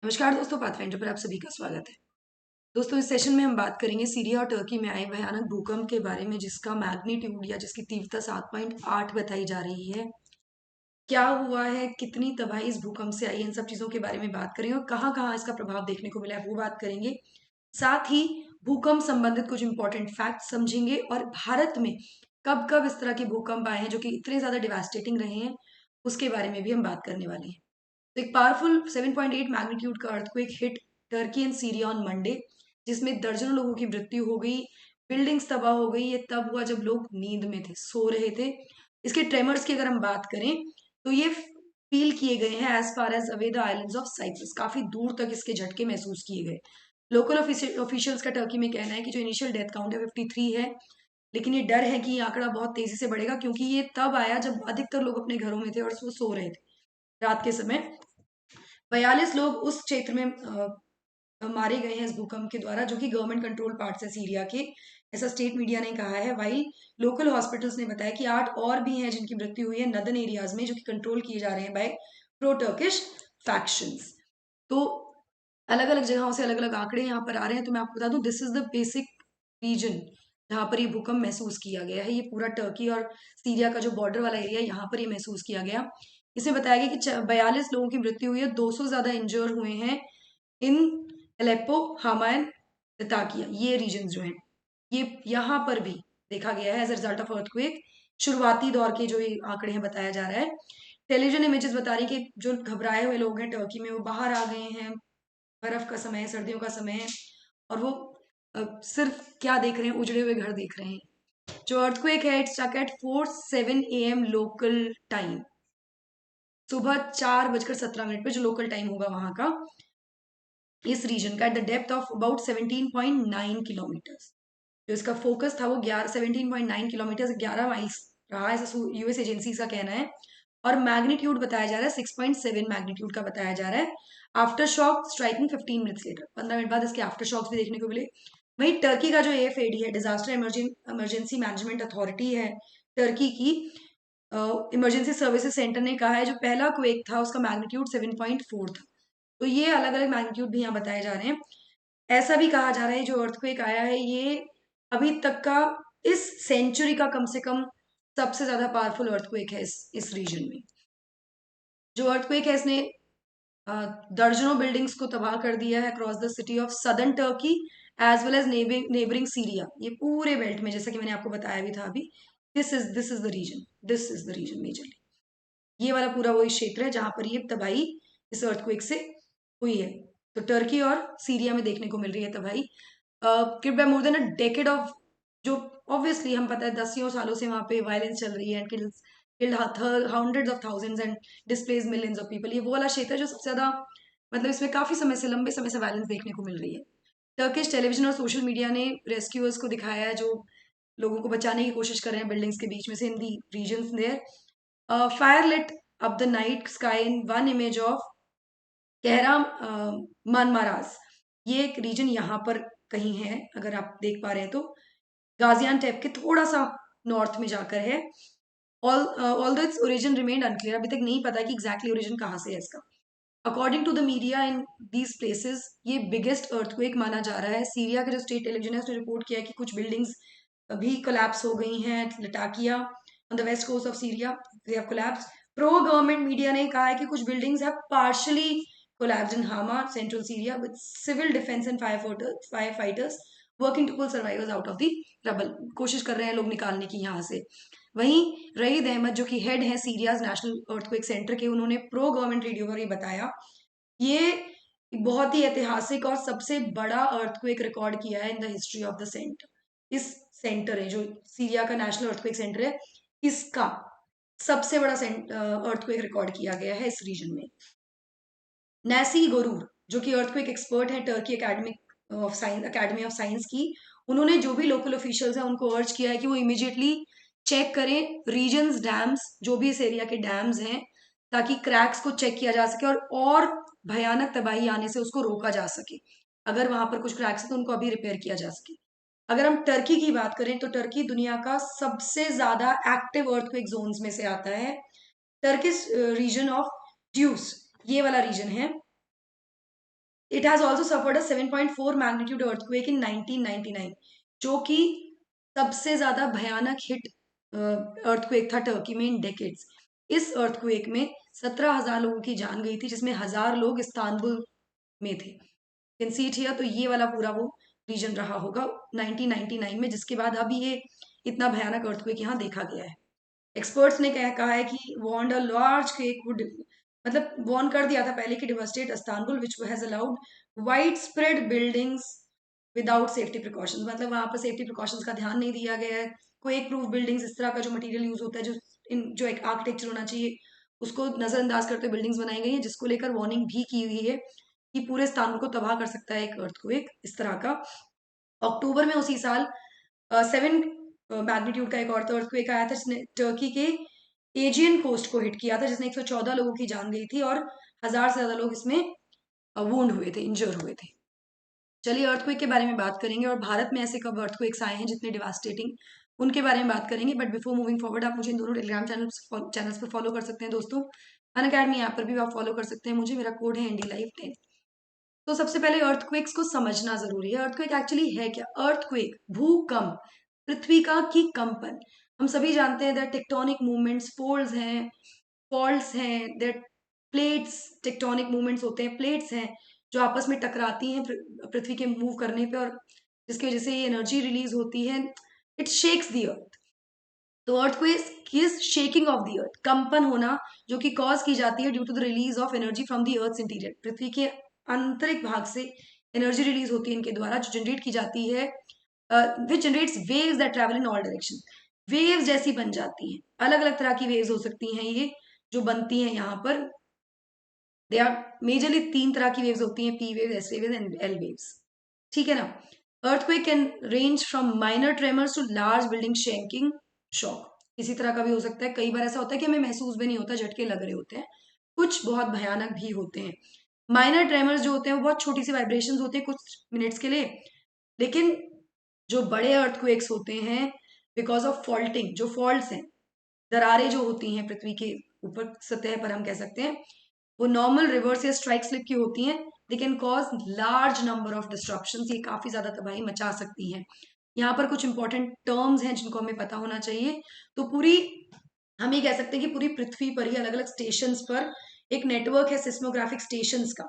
नमस्कार दोस्तों, पाथफाइंडर पर आप सभी का स्वागत है। दोस्तों, इस सेशन में हम बात करेंगे सीरिया और टर्की में आए भयानक भूकंप के बारे में, जिसका मैग्नीट्यूड या जिसकी तीव्रता 7.8 बताई जा रही है। क्या हुआ है, कितनी तबाही इस भूकंप से आई है, इन सब चीजों के बारे में बात करेंगे और कहाँ कहाँ इसका प्रभाव देखने को मिला है वो बात करेंगे। साथ ही भूकंप संबंधित कुछ इंपॉर्टेंट फैक्ट समझेंगे और भारत में कब कब इस तरह के भूकंप आए हैं जो कि इतने ज्यादा डिवास्टेटिंग रहे हैं, उसके बारे में भी हम बात करने वाले हैं। तो एक पावरफुल 7.8 मैग्नीट्यूड का earthquake hit Turkey and Syria on Monday, जिसमें दर्जनों लोगों की मृत्यु हो गई, बिल्डिंग्स तबाह हो गई। ये तब हुआ जब लोग नींद में थे, सो रहे थे। इसके ट्रेमर्स की अगर हम बात करें तो ये फील किए गए हैं as far as away the islands of Cyprus, काफी दूर तक इसके झटके महसूस किए गए। लोकल ऑफिशियल्स का टर्की में कहना है कि जो इनिशियल डेथ काउंट है 53 है, लेकिन ये डर है कि ये आंकड़ा बहुत तेजी से बढ़ेगा, क्योंकि ये तब आया जब अधिकतर लोग अपने घरों में थे और वो सो रहे थे रात के समय। 42 लोग उस क्षेत्र में मारे गए हैं इस भूकंप के द्वारा, जो कि गवर्नमेंट कंट्रोल पार्ट्स है सीरिया के, ऐसा स्टेट मीडिया ने कहा है। वाइल लोकल हॉस्पिटल्स ने बताया कि 8 और भी हैं जिनकी मृत्यु हुई है नदन एरियाज में, जो कि कंट्रोल किए जा रहे हैं बाय प्रो टर्किश फैक्शंस। तो अलग अलग जगहों से अलग अलग आंकड़े यहाँ पर आ रहे हैं। तो मैं आपको बता दूं, this is the basic region जहाँ पर ये भूकंप महसूस किया गया है। ये पूरा टर्की और सीरिया का जो बॉर्डर वाला एरिया है, यहाँ पर ये महसूस किया गया। इसमें बताया गया कि 42 लोगों की मृत्यु हुई है, 200 ज्यादा इंजर हुए हैं इन अलेप्पो, हामान, लताकिया, ये रीजन जो हैं, ये यहाँ पर भी देखा गया है as a result of earthquake. शुरुआती दौर के जो ये आंकड़े हैं बताया जा रहा है। टेलीविजन इमेजेस बता रही कि जो घबराए हुए लोग हैं टर्की में, वो बाहर आ गए हैं। बर्फ का समय है, सर्दियों का समय है, और वो सिर्फ क्या देख रहे हैं, उजड़े हुए घर देख रहे हैं। जो अर्थक्वेक है, it's struck at 4:07 AM local time, सुबह 4:17 पे, जो लोकल टाइम होगा वहां का, इस रीजन का, at the depth of about 17.9 kilometre. जो इसका फोकस था वो 17.9 किलोमीटर, 11 माइल्स रहा, ऐसा यूएस एजेंसी का कहना है। और मैग्नीट्यूड बताया जा रहा है 6.7 मैग्नीट्यूड का बताया जा रहा है। After shock striking 15 minutes later, 15 minute बाद इसके आफ्टर शॉक्स भी देखने को मिले। वहीं टर्की का जो एफएडी है, डिजास्टर इमरजेंसी मैनेजमेंट अथॉरिटी है टर्की की, इमरजेंसी सर्विसेज सेंटर ने कहा है जो पहला क्वेक था उसका मैग्नीट्यूड 7.4 था। तो ये अलग अलग मैग्नीट्यूड भी यहाँ बताए जा रहे हैं। ऐसा भी कहा जा रहा है जो अर्थक्वेक आया है, ये अभी तक का इस सेंचुरी का कम से कम सबसे ज्यादा पावरफुल अर्थक्वेक है इस रीजन में। जो अर्थक्वेक है, इसने दर्जनों बिल्डिंग्स को तबाह कर दिया है across the city of southern Turkey as well as neighbouring Syria. ये पूरे बेल्ट में, जैसा कि मैंने आपको बताया भी था अभी, this is the region, this is the region majorly. ये वाला पूरा वही क्षेत्र है जहां पर ये तबाही इस अर्थक्वेक से हुई है। तो टर्की और सीरिया में देखने को मिल रही है तबाही। कृपया more than a decade of, जो ऑब्वियसली हम पता है दसियों सालों से वहां पे वायलेंस चल रही है, killed hundreds of thousands and displace millions of people. ये वो वाला क्षेत्र है जो सबसे ज्यादा, मतलब इसमें काफी समय से, लंबे समय से वायलेंस देखने को मिल रही है। टर्किश टेलीविजन और सोशल मीडिया ने रेस्क्यूअर्स को दिखाया है जो लोगों को बचाने की कोशिश कर रहे हैं बिल्डिंग्स के बीच में से in the region there. Fire lit up the night sky in one image of Kahramanmaras. ये एक रीजन यहाँ पर कहीं है, अगर आप देख पा रहे हैं तो गाजियान टेप के थोड़ा सा नॉर्थ में जाकर है। All its origin remained unclear, अभी तक नहीं पता कि एग्जैक्टली ओरिजिन कहाँ से है इसका। According to the media in these places, ये बिगेस्ट अर्थक्वेक माना जा रहा है। सीरिया का जो स्टेट टेलीविजन है उसने रिपोर्ट किया है कि कुछ बिल्डिंग्स भी कोलैप्स हो गई हैं। Latakia on the west coast of Syria, they have collapse. Pro government media ने कहा है कि कुछ buildings have partially collapsed in Hama central Syria with civil defence and fire fighters working to pull survivors out of the rubble. कोशिश कर रहे हैं लोग निकालने की यहाँ से। वहीं रईद अहमद, जो कि हेड है सीरियाज नेशनल अर्थक्वेक सेंटर के, उन्होंने प्रो गवर्नमेंट रेडियो पर ये बताया, ये बहुत ही ऐतिहासिक और सबसे बड़ा अर्थक्वेक रिकॉर्ड किया है in the history of the centre. इस सेंटर है जो सीरिया का नेशनल अर्थक्वेक सेंटर है, इसका सबसे बड़ा अर्थक्वेक रिकॉर्ड किया गया है इस रीजन में। नैसी गरूर, जो कि अर्थक्वेक एक्सपर्ट है टर्की अकेडमी ऑफ साइंस की, उन्होंने जो भी लोकल ऑफिशियल्स हैं उनको अर्ज किया है कि वो इमीडिएटली चेक करें रीजन्स डैम्स, जो भी इस एरिया के डैम्स हैं, ताकि क्रैक्स को चेक किया जा सके और भयानक तबाही आने से उसको रोका जा सके। अगर वहां पर कुछ क्रैक्स है तो उनको अभी रिपेयर किया जा सके। अगर हम टर्की की बात करें तो टर्की दुनिया का सबसे ज्यादा एक्टिव अर्थक्वेक जोन्स में से आता है। टर्किश रीजन ऑफ ड्यूस, ये वाला रीजन है, it has also suffered a 7.4 magnitude earthquake इन 1999, जो कि सबसे ज्यादा भयानक हिट अर्थक्वेक था टर्की में इन डेकेड्स। इस अर्थक्वेक में 17,000 लोगों की जान गई थी, जिसमें 1,000 लोग इस्तांबुल में थे। Can see it here. तो ये वाला पूरा वो रीजन रहा होगा 1999 में, जिसके बाद अब ये इतना भयानक अर्थक्वेक यहाँ देखा गया है। एक्सपर्ट्स ने कहा है कि warned a large quake would, मतलब वार्न कर दिया था पहले कि devastate Istanbul which has allowed wide spread buildings without safety precautions, मतलब वहां पर सेफ्टी प्रिकॉशंस का ध्यान नहीं दिया गया है। क्वेक प्रूफ बिल्डिंग्स, इस तरह का जो मटेरियल यूज होता है, जो एक आर्किटेक्चर होना चाहिए, उसको नजरअंदाज करते बिल्डिंग्स बनाई गई है, जिसको लेकर वार्निंग भी की हुई है कि पूरे इस्तांबुल को तबाह कर सकता है एक अर्थक्वेक इस तरह का। अक्टूबर में उसी साल 7 मैग्नीट्यूड का एक और अर्थक्वेक आया था, जिसने टर्की के एजियन कोस्ट को हिट किया था, जिसने 114 लोगों की जान गई थी और 1,000 से ज्यादा लोग इसमें वूंड हुए थे, इंजर हुए थे। चलिए अर्थक्वेक के बारे में बात करेंगे और भारत में ऐसे कब अर्थक्वेक्स आए हैं जितने डिवास्टेटिंग, उनके बारे में बात करेंगे। बट बिफोर मूविंग फॉरवर्ड, आप मुझे इन दोनों टेलीग्राम चैनल्स पर फॉलो कर सकते हैं दोस्तों। अनअकैडमी ऐप पर भी आप फॉलो कर सकते हैं मुझे, मेरा कोड है NDLive10। तो सबसे पहले अर्थक्वेक्स को समझना जरूरी है। अर्थक्वेक एक्चुअली है क्या? अर्थक्वेक भूकंप, पृथ्वी का की कंपन। हम सभी जानते हैं दैट टेक्टोनिक मूवमेंट्स, फोल्ड्स हैं, फॉल्ट्स हैं, दैट प्लेट्स, टेक्टोनिक मूवमेंट्स होते हैं, प्लेट्स हैं जो आपस में टकराती हैं पृथ्वी के मूव करने पे, और जिसकी वजह से ये एनर्जी रिलीज होती है। It shakes the earth. तो earthquake is shaking of the earth, कंपन होना, जो कि कॉज की जाती है due to the release of energy from the earth interior. पृथ्वी के आंतरिक भाग से एनर्जी रिलीज होती है इनके द्वारा, जो जनरेट की जाती है, which generates waves that travel in all direction. Waves जैसी बन जाती हैं, अलग अलग तरह की वेव्स हो सकती हैं ये जो बनती हैं यहाँ पर। दे आर मेजरली 3 तरह की वेव्स होती हैं, P wave, S wave and L waves. ठीक है ना। Earthquake can range from minor tremors to large building shaking shock. इसी तरह का भी हो सकता है, कई बार ऐसा होता है कि हमें महसूस भी नहीं होता, झटके लग रहे होते हैं, कुछ बहुत भयानक भी होते हैं। माइनर ट्रेमर्स जो होते हैं वो बहुत छोटी सी वाइब्रेशन होते हैं कुछ मिनट्स के लिए, लेकिन जो बड़े अर्थक्वेक्स होते हैं, बिकॉज ऑफ फॉल्टिंग, जो फॉल्ट्स हैं, दरारें जो होती हैं पृथ्वी के ऊपर सतह पर, हम कह सकते हैं वो नॉर्मल रिवर्स या स्ट्राइक स्लिप की होती हैं, they can cause large number of disruption. ये काफी ज्यादा तबाही मचा सकती हैं। यहाँ पर कुछ इंपॉर्टेंट टर्म्स हैं जिनको हमें पता होना चाहिए। तो पूरी, हम ये कह सकते हैं कि पूरी पृथ्वी पर ही अलग अलग स्टेशन पर एक नेटवर्क है सिस्मोग्राफिक स्टेशन का।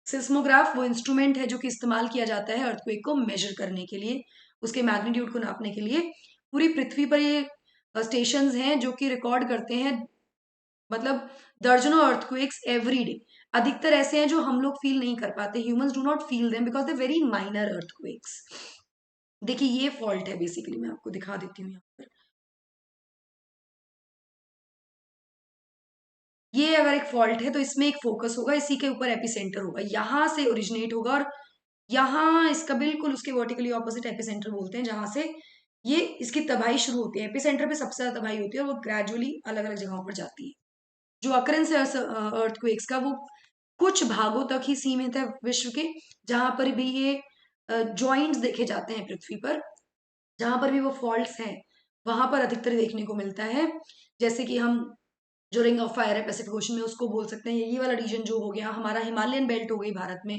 सिस्मोग्राफ वो इंस्ट्रूमेंट है जो कि इस्तेमाल किया जाता है अर्थक्वेक को मेजर करने के लिए, उसके मैग्नीट्यूड को नापने के लिए। पूरी पृथ्वी पर ये स्टेशंस हैं जो कि रिकॉर्ड करते हैं, मतलब दर्जनों अर्थक्वेक्स एवरी डे। अधिकतर ऐसे हैं जो हम लोग फील नहीं कर पाते, humans do not feel them because they very minor earthquakes. देखिए ये फॉल्ट है बेसिकली, मैं आपको दिखा देती हूँ यहाँ पर। ये अगर एक फॉल्ट है तो इसमें एक फोकस होगा, इसी के ऊपर एपिसेंटर होगा, यहां से ओरिजिनेट होगा, और यहाँ इसका बिल्कुल उसके वर्टिकली ऑपोजिट एपिसेंटर बोलते हैं, जहां से ये इसकी तबाही शुरू होती है। एपिसेंटर पे सबसे ज्यादा तबाही होती है और वो ग्रेजुअली अलग अलग जगहों पर जाती है। जो अकरेंस है अर्थक्वेक्स का, वो कुछ भागों तक ही सीमित है विश्व के, जहां पर भी ये जॉइंट्स देखे जाते हैं पृथ्वी पर, जहां पर भी वो फॉल्ट्स हैं वहां पर अधिकतर देखने को मिलता है। जैसे कि हम जो रिंग ऑफ फायर है पैसिफिक ओशन में, उसको बोल सकते हैं। ये वाला रीजन जो हो गया हमारा, हिमालयन बेल्ट हो गई भारत में,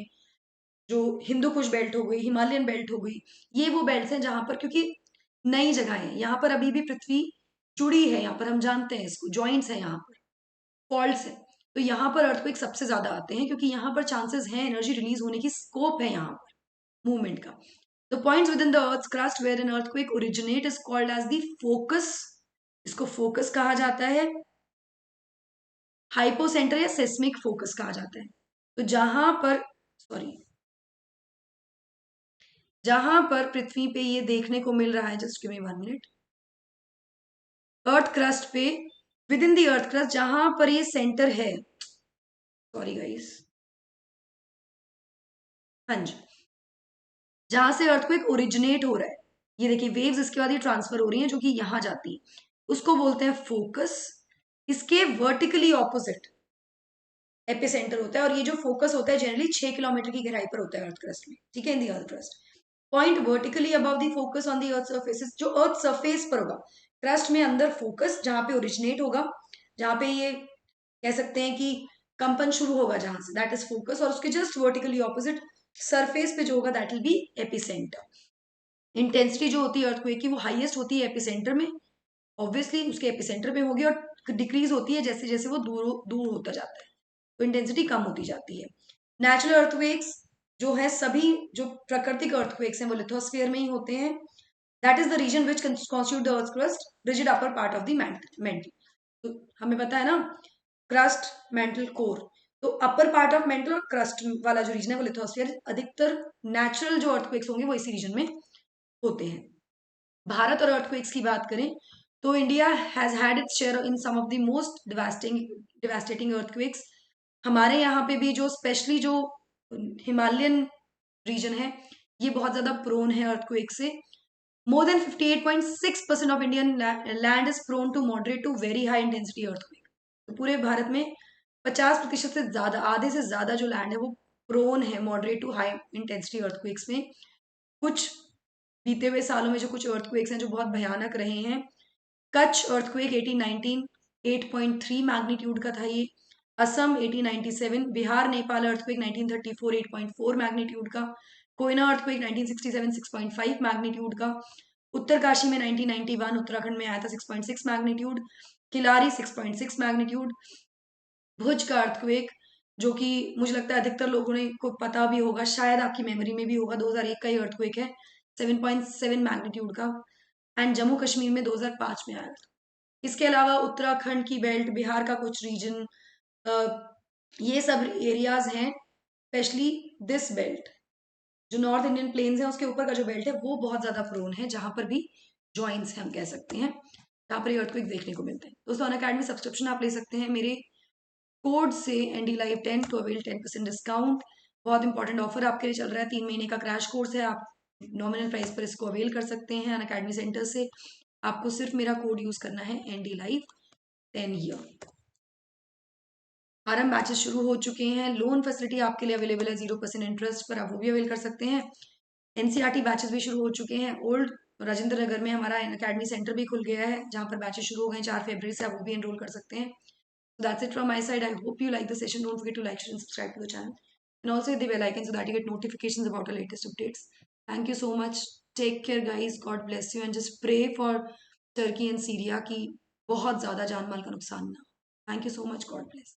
जो हिंदू कुश बेल्ट हो गई, हिमालयन बेल्ट हो गई, ये वो बेल्ट हैं जहां पर, क्योंकि नई जगह है यहाँ पर, अभी भी पृथ्वी जुड़ी है, यहाँ पर हम जानते हैं इसको, जॉइंट्स है यहाँ पर, फॉल्ट्स है। तो यहाँ पर अर्थक्वेक सबसे ज्यादा आते हैं क्योंकि यहाँ पर चांसेस हैं एनर्जी रिलीज होने की, स्कोप है यहाँ पर मूवमेंट का। The points within the earth's crust where an earthquake originate is called as the focus. इसको फोकस कहा जाता है, हाइपोसेंटर या सेस्मिक फोकस कहा जाता है। तो जहां पर, सॉरी, जहां पर पृथ्वी पे ये देखने को मिल रहा है, just give me 1 minute, earth crust पे, within the earth crust जहां पर ये सेंटर है, सॉरी गाइस, हाँ जी, जहां से अर्थक्वेक ओरिजिनेट हो रहा है, ये देखिए वेव्स इसके बाद ये ट्रांसफर हो रही हैं जो कि यहां जाती है, उसको बोलते हैं फोकस। इसके वर्टिकली ऑपोजिट एपिसेंटर होता है, और ये जो फोकस होता है जनरली 6 किलोमीटर की गहराई पर होता है अर्थ क्रस्ट में, ठीक है, in the earth crust. Point vertically above the focus on the earth surface, जो अर्थ सरफेस पर होगा, क्रस्ट में अंदर फोकस जहां पे ओरिजिनेट होगा, जहां पे ये कह सकते हैं कि कंपन शुरू होगा जहां से, दैट इज फोकस, और उसके जस्ट वर्टिकली ऑपोजिट सरफेस पे जो होगा that will be epicentre. Intensity जो होती है अर्थक्वेक की वो हाईएस्ट होती है एपिसेंटर में, ऑब्वियसली उसके एपिसेंटर में होगी, और डिक्रीज होती है जैसे जैसे वो दूर दूर होता जाता है, तो इंटेंसिटी कम होती जाती है। नेचुरल अर्थक्वेक्स जो है, सभी जो प्राकृतिक अर्थक्वेक्स हैं वो लिथोस्फीयर में ही होते हैं। That is the region which constitute the earth crust, rigid upper part of the mantle. तो हमें पता है ना, क्रस्ट, मेंटल, कोर, तो अपर पार्ट ऑफ मेंटल और क्रस्ट वाला जो रीजन है वो लिथोस्फीयर। अधिकतर नेचुरल जो अर्थक्वेक्स होंगे वो इसी रीजन में होते हैं। भारत और अर्थक्वेक्स की बात करें तो India has had its share in some of the most devastating earthquakes. हमारे यहाँ पे भी जो स्पेशली जो हिमालयन रीजन है ये बहुत ज्यादा प्रोन है अर्थक्वेक से। More than 58.6% of Indian land is prone to moderate to very high intensity earthquake. तो पूरे भारत में 50% से ज्यादा, आधे से ज्यादा जो लैंड है वो प्रोन है moderate to high intensity earthquakes में। कुछ बीते हुए सालों में जो कुछ अर्थक्वेक्स हैं जो बहुत भयानक रहे हैं, कच्छ अर्थक्वेक 1819 8.3 मैग्नीट्यूड का था ये, असम 1897, बिहार नेपाल अर्थक्वेक 1934 8.4 मैग्नीट्यूड का, कोयना अर्थक्वेक 1967 6.5 मैग्नीट्यूड का, उत्तरकाशी में 1991 उत्तराखंड में आया था 6.6 मैग्नीट्यूड, किलारी 6.6 मैग्नीट्यूड, भुज का अर्थक्वेक जो कि मुझे लगता है अधिकतर लोगों ने को पता भी होगा, शायद आपकी मेमोरी में भी होगा, 2001 का ही अर्थक्वेक है 7.7 मैग्नीट्यूड का, एंड जम्मू कश्मीर में 2005 में आया था। इसके अलावा उत्तराखंड की बेल्ट, बिहार का कुछ रीजन, ये सब एरियाज हैं, स्पेशली दिस बेल्ट जो नॉर्थ इंडियन प्लेन्स है उसके ऊपर का जो बेल्ट है वो बहुत ज्यादा प्रोन है, जहां पर भी जॉइंट्स हैं हम कह सकते हैं, जहां पर ये अर्थक्वेक देखने को मिलते हैं। दोस्तों अनअकैडमी सब्सक्रिप्शन आप ले सकते हैं मेरे कोड से ND live 10 to avail 10% discount. बहुत इंपॉर्टेंट ऑफर आपके लिए चल रहा है, 3 महीने का क्रैश कोर्स है, आप नॉमिनल प्राइस पर इसको अवेल कर सकते हैं अनअकैडमी सेंटर से। आपको सिर्फ मेरा कोड यूज करना है ND live 10 year. RM batches शुरू हो चुके हैं, लोन फैसिलिटी आपके लिए अवेलेबल है 0% इंटरेस्ट पर, आप वो भी अवेल कर सकते हैं। एनसीईआरटी बैचेस भी शुरू हो चुके हैं, ओल्ड राजेंद्र नगर में हमारा अकेडमी सेंटर भी खुल गया है जहां पर बैचेस शुरू हो गए 4 फरवरी से, आप वो भी एनरोल कर सकते हैं। That's it from my side. I hope you like the session. Don't forget to like, share, and subscribe to the channel. And also hit the bell icon so that you get notifications about our latest updates. Thank you so much. Take care, guys. God bless you. And just pray for Turkey and Syria कि बहुत ज़्यादा जान माल का नुकसान ना। Thank you so much. God bless.